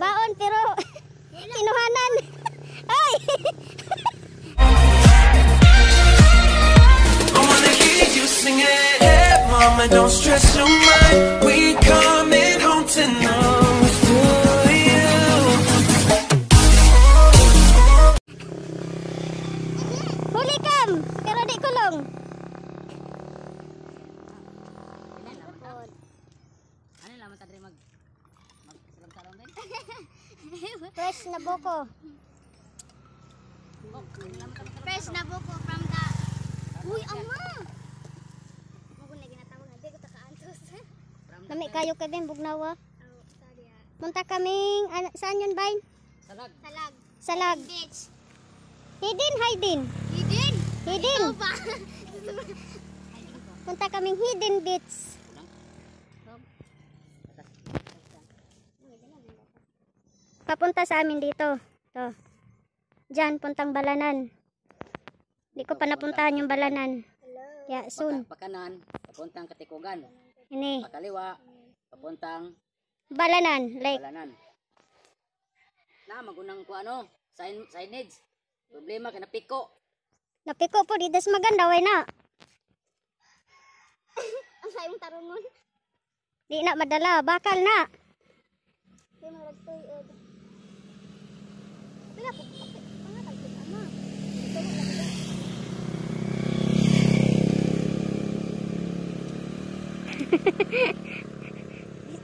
baon pero kinuhanan. Ay! I wanna hear you sing it. Hey, mama, don't stress your mind. We coming home tonight with you. Huli kam, pero di kulong. Ano lang matadri magsalam-salam din? Fresh na buko. Fresh na buko from the... Uy, ama! Magun lagi na tawag na. Di ko takaantos. Kami kayo ka din, Bugnawa. Punta kaming... saan yun, Bain? Salag. Salag. Salag. Beach. Hidden, hidden. Hidden? Hidden. Punta kaming Hidden Beach. Papunta sa amin dito. To. Diyan, puntang Balanan. Hindi ko pa napuntahan yung Balanan. Kaya soon. Pakanan, papuntang Katikugan. Ini. Pakaliwa, papuntang Balanan. Like. Balanan. Na, magunang ko ano, signage. Problema, kinapiko. Napiko po, di das maganda, way na. Ang sayong tarungon. Di na madala, bakal na. Di maragtuyod. Pila po, pangatag po, ama.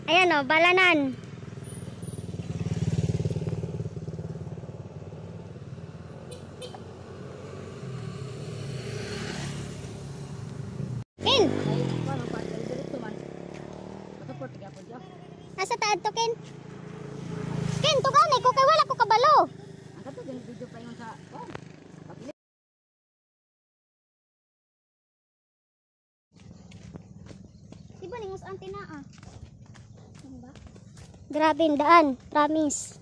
Ayan o, Balanan. Ken! Asa taad to, Ken? Ken, to ganay ko kay wala ko kabalo. Ang kato, video pa yun sa... Diba ningus antina ah? Ba? Grabe yung daan, promise.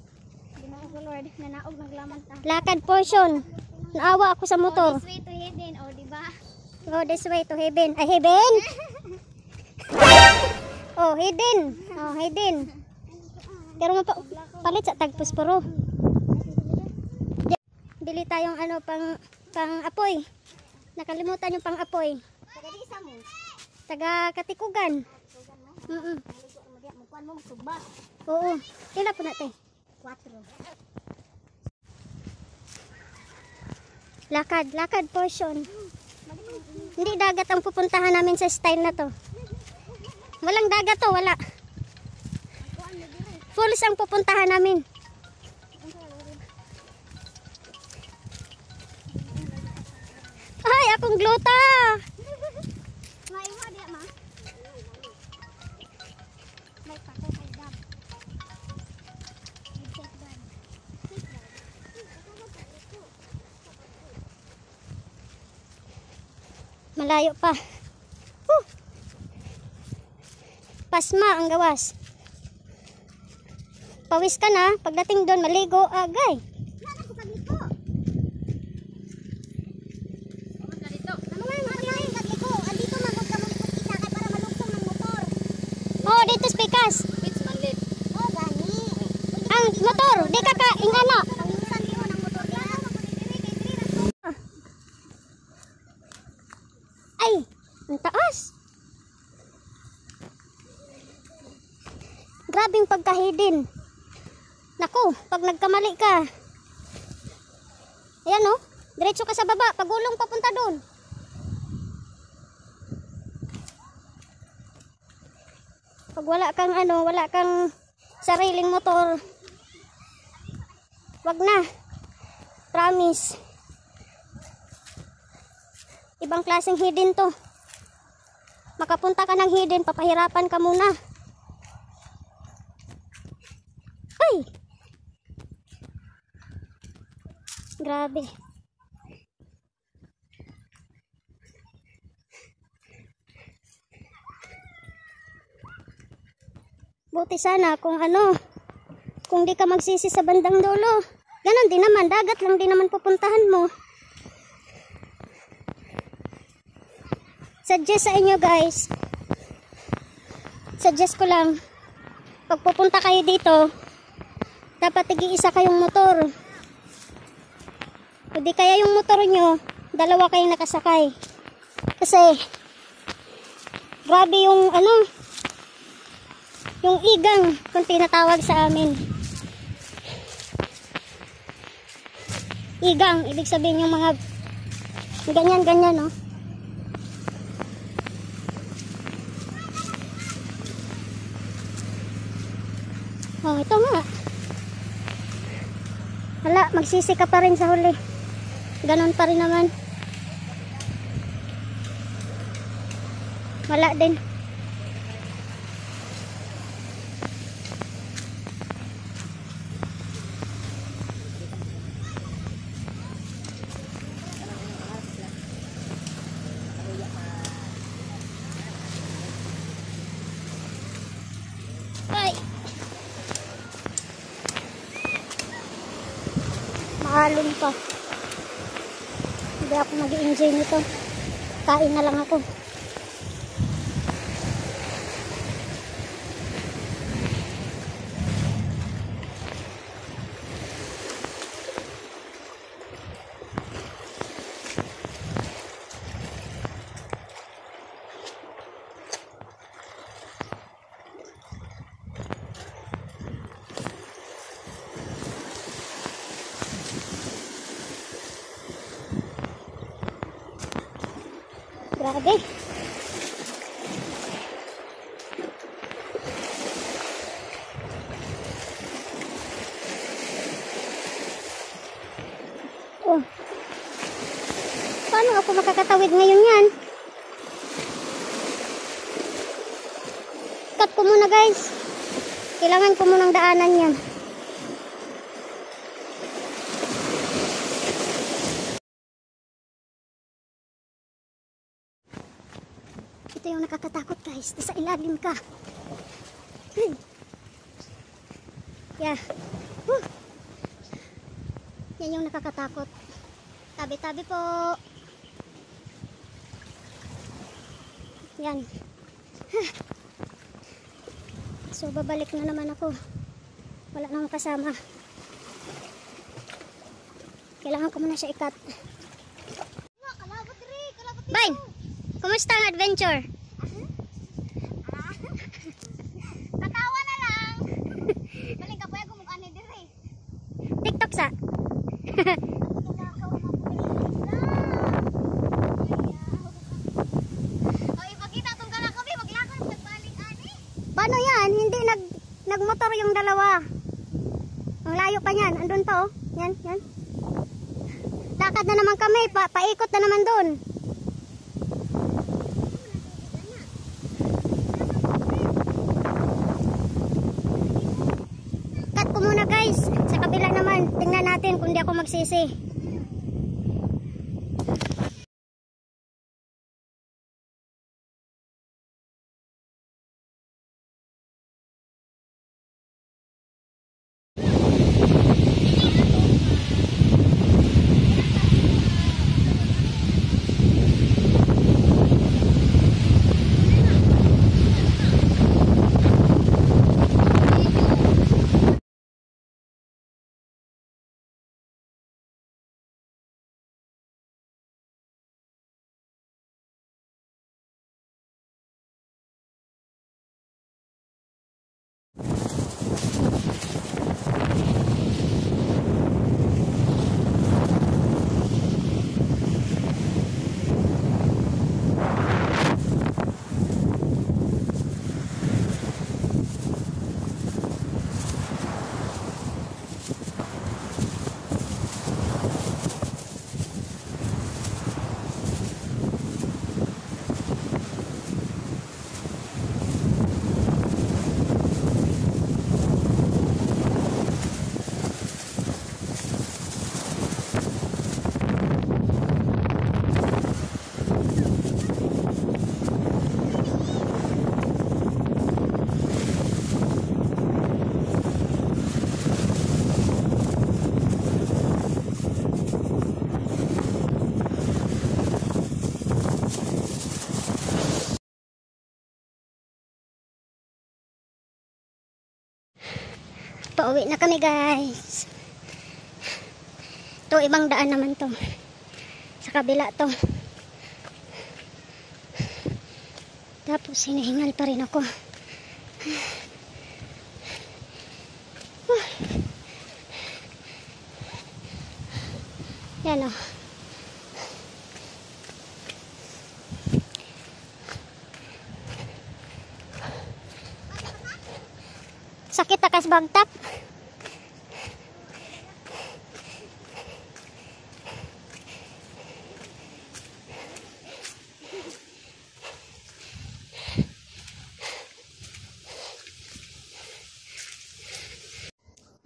Ginoo ko Lord, nanaog naglaman ta. Lakad portion. Naawa ako sa motor. This way to heaven, oh, diba? Go this way to heaven. Ay, heaven? Oh, hidden. Oh, hidden. Pero palit sa tagpusporo. Bili tayong ano pang apoy. Nakalimutan yung pang apoy. Taga di isa mo. Taga Katikugan. Mukuan mo magsugba. Oo. Kila po natin. 4. Lakad portion. Hindi dagat ang pupuntahan namin sa style na to. Walang dagat to, wala. Falls ang pupuntahan namin. Ay, akong gluta. May mo dia ma. May pato kay dab. Malayo pa. Pasma ang gawas. Pawis ka na. Pagdating doon, maligo agay. Nana ko pagliko. Pumunta dito. Ano man mo kay pagliko? Andito magod ka mo isa kay para malugsong ng motor. Oh, dito spikas. Pitch manlit. Oh, gani. Ang motor, di ka ka ingana. Pangisan niyo ng motor dia. Ay, ang taas. Grabing pagkahidin. Naku, pag nagkamali ka. Ayan oh, diretso ka sa baba, pagulong papunta doon. Pag wala kang wala kang sariling motor, wag na. Promise. Ibang klaseng hidden to. Makapunta ka ng hidden, papahirapan ka muna. Ay! Grabe. Buti sana kung kung di ka magsisi sa bandang dulo. Ganon din naman, dagat lang din naman pupuntahan mo. Suggest sa inyo guys. Suggest ko lang. Pag pupunta kayo dito, dapat tig-isa kayong motor. O di kaya yung motor nyo, dalawa kayong nakasakay. Kasi, grabe yung ano, yung igang kung tinatawag sa amin. Igang, ibig sabihin yung mga ganyan-ganyan, no? Oh, ito nga. Hala, magsisi ka pa rin sa huli. Ganon pa rin naman. Wala din. Ay. Mahalon pa. Hindi ako mag-enjoy nito. Kain na lang ako. Grabe. Oh. Paano ako makakatawid ngayon yan? Cut ko muna guys. Kailangan ko munang daanan yan. Ito yung nakakatakot guys. Nasa ilalim ka. Yeah. Yan yung nakakatakot. Tabi-tabi po. Yan. So babalik na naman ako. Wala nang kasama. Kailangan ko muna siya ikat. Bye! Kumusta ang adventure? Natawa na lang. Baling ka po yung kumukha ni Dire. TikTok sa? O, ipakita itong kanakobi. Maglakad nagbalik ani. Paano yan? Hindi nagmotor yung dalawa. Ang layo pa yan. Andun pa oh. Yan, yan. Lakad na naman kami. Paikot na naman dun. Cut ko muna guys. Sa kabila naman. Tingnan natin kung di ako magsisi. Pauwi na kami guys. Ito ibang daan naman to. Sa kabila to. Tapos hinihingal pa rin ako. Yan o. Sakit akas bagtak.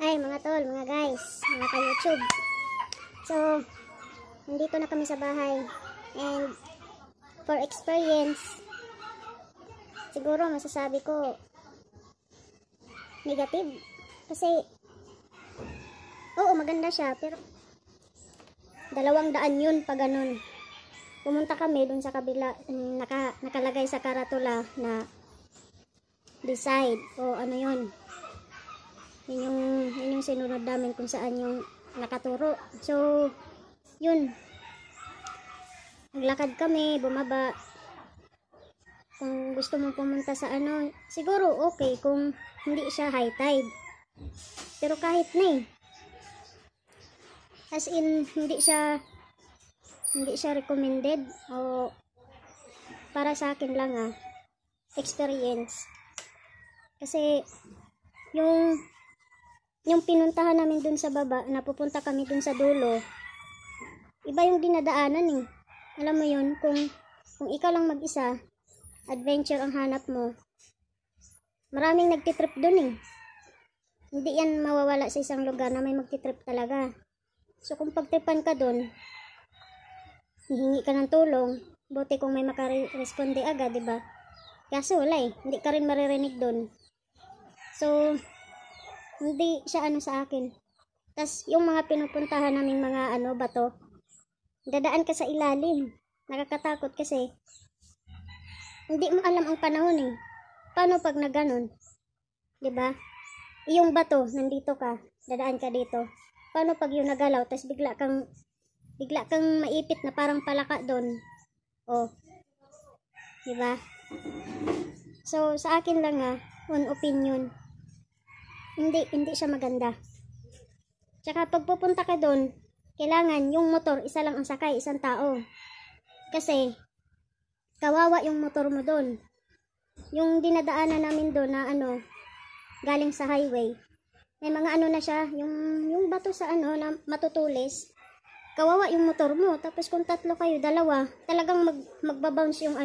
Ay mga tol, mga guys, mga ka-YouTube. So, nandito na kami sa bahay. And for experience, siguro masasabi ko negative. Kasi, oo, maganda siya. Pero, 200 yun pag ganun. Pumunta kami dun sa kabila, nakalagay sa karatula na decide. O ano yun. Yun yung sinunod namin kung saan yung nakaturo. So, yun. Naglakad kami, bumaba. Kung gusto mong pumunta sa ano, siguro okay kung hindi siya high tide. Pero kahit na as in, hindi siya recommended. O, para sa akin lang experience. Kasi, yung pinuntahan namin dun sa baba, napupunta kami dun sa dulo, iba yung dinadaanan Alam mo yun, kung ikaw lang mag-isa, adventure ang hanap mo, maraming nagtitrip dun Hindi yan mawawala sa isang lugar na may magtitrip talaga. So kung pagtripan ka dun, hihingi ka ng tulong, buti kung may makaresponde agad, diba? Kaso wala hindi ka rin maririnig dun. So, hindi siya sa akin. Tas yung mga pinupuntahan naming mga bato, dadaan ka sa ilalim. Nakakatakot kasi hindi mo alam ang panahon Paano pag naganon? 'Di ba? Yung bato, nandito ka, dadaan ka dito. Paano pag yung nagalaw, tas bigla kang maipit na parang palaka doon? Oh. 'Di ba? So, sa akin lang on opinion, hindi siya maganda. Tsaka pag pupunta ka doon, kailangan yung motor, isa lang ang sakay, isang tao. Kasi, kawawa yung motor mo doon. Yung dinadaanan namin doon na galing sa highway, may mga na siya, yung bato sa na matutulis. Kawawa yung motor mo. Tapos kung 3 kayo, 2, talagang magbabounce yung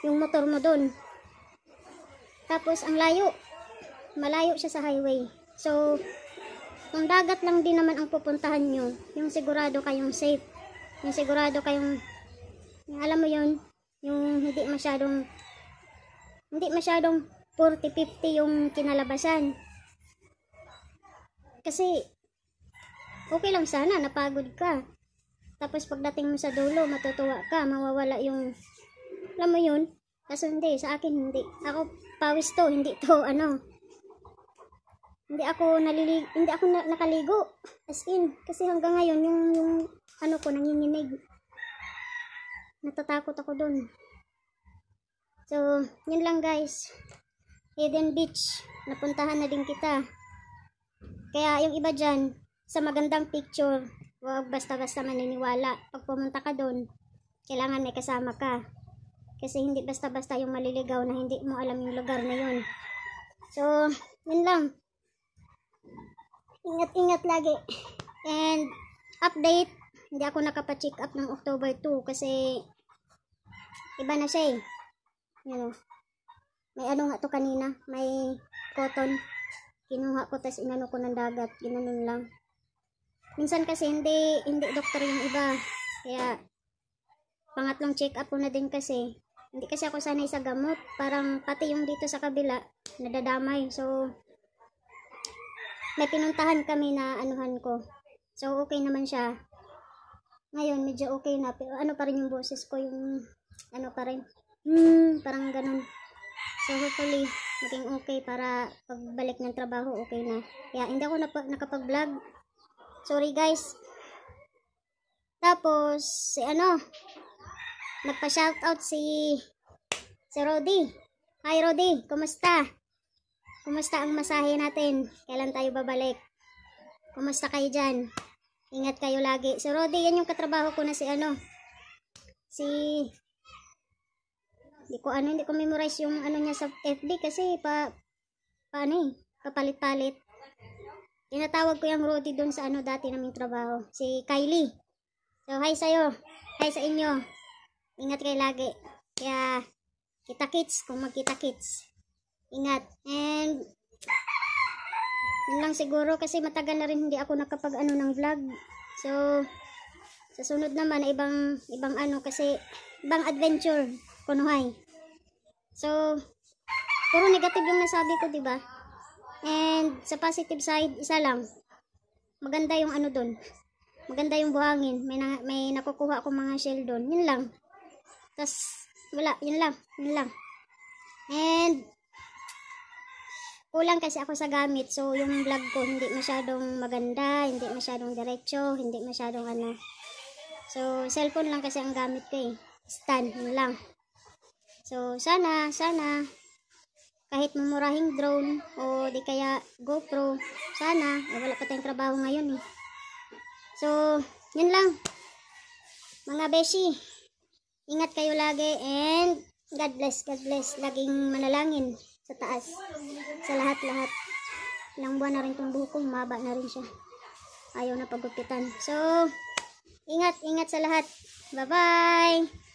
yung motor mo doon. Tapos ang malayo siya sa highway. So, kung dagat lang din naman ang pupuntahan nyo, yung sigurado kayong safe. Yung sigurado kayong, alam mo yun, yung hindi masyadong 40-50 yung kinalabasan. Kasi, okay lang sana, napagod ka. Tapos pagdating mo sa dulo, matutuwa ka, mawawala yung, alam mo yun, kaso hindi, sa akin hindi. Ako, pawis to, hindi to, hindi ako nakaligo. As in, kasi hanggang ngayon, yung ko, nanginginig. Natatakot ako dun. So, yun lang guys. Eden Beach, napuntahan na din kita. Kaya yung iba dyan, sa magandang picture, huwag basta-basta maniniwala. Pag pumunta ka dun, kailangan may kasama ka. Kasi hindi basta-basta yung maliligaw na hindi mo alam yung lugar na yun. So, yun lang. Ingat-ingat lagi. And, update, hindi ako nakapa-check up ng October 2 kasi iba na siya Yan o. May nga to kanina. May cotton. Kinuha ko, tas inano ko ng dagat. Ginanon lang. Minsan kasi hindi doktor yung iba. Kaya, pangatlong check up ko na din kasi. Hindi kasi ako sanay sa gamot. Parang pati yung dito sa kabila, nadadamay. So, may pinuntahan kami na anuhan ko. So, okay naman siya. Ngayon, medyo okay na. Pero pa rin yung boses ko, yung pa rin. Parang ganun. So, hopefully, maging okay para pagbalik ng trabaho okay na. Kaya hindi ako nakapag-vlog. Sorry guys. Tapos si nagpa-shoutout si Rodi. Hi Rodi, kumusta? Kumusta ang masahe natin? Kailan tayo babalik? Kumusta kayo dyan? Ingat kayo lagi. So Rodi, yan yung katrabaho ko na hindi ko memorize yung niya sa FB kasi papalit-palit. Tinatawag ko yung Rodi doon sa dati naming trabaho. Si Kylie. So hi sa'yo. Hi sa inyo. Ingat kayo lagi. Kaya kita-kits kung magkita-kits. Ingat. And yun lang siguro kasi matagal na rin hindi ako nakapag ng vlog. So sa sunod naman ibang kasi ibang adventure kunuhay. So puro negative yung nasabi ko, di ba? And sa positive side, isa lang. Maganda yung doon. Maganda yung buhangin. May nakukuha akong mga shell doon. Yun lang. Tas wala, yun lang. And kulang kasi ako sa gamit. So yung vlog ko hindi masyadong maganda, hindi masyadong diretso, hindi masyadong So cellphone lang kasi ang gamit ko eh. Stand, yun lang. So sana kahit mamurahing drone o di kaya GoPro, sana wala pa tayong trabaho ngayon eh. So yun lang mga beshi, ingat kayo lagi and God bless. Laging manalangin sa taas sa lahat. Ilang buwan na rin tong buhok ko, maba na rin siya, ayaw na pagupitan. So ingat sa lahat. Bye bye.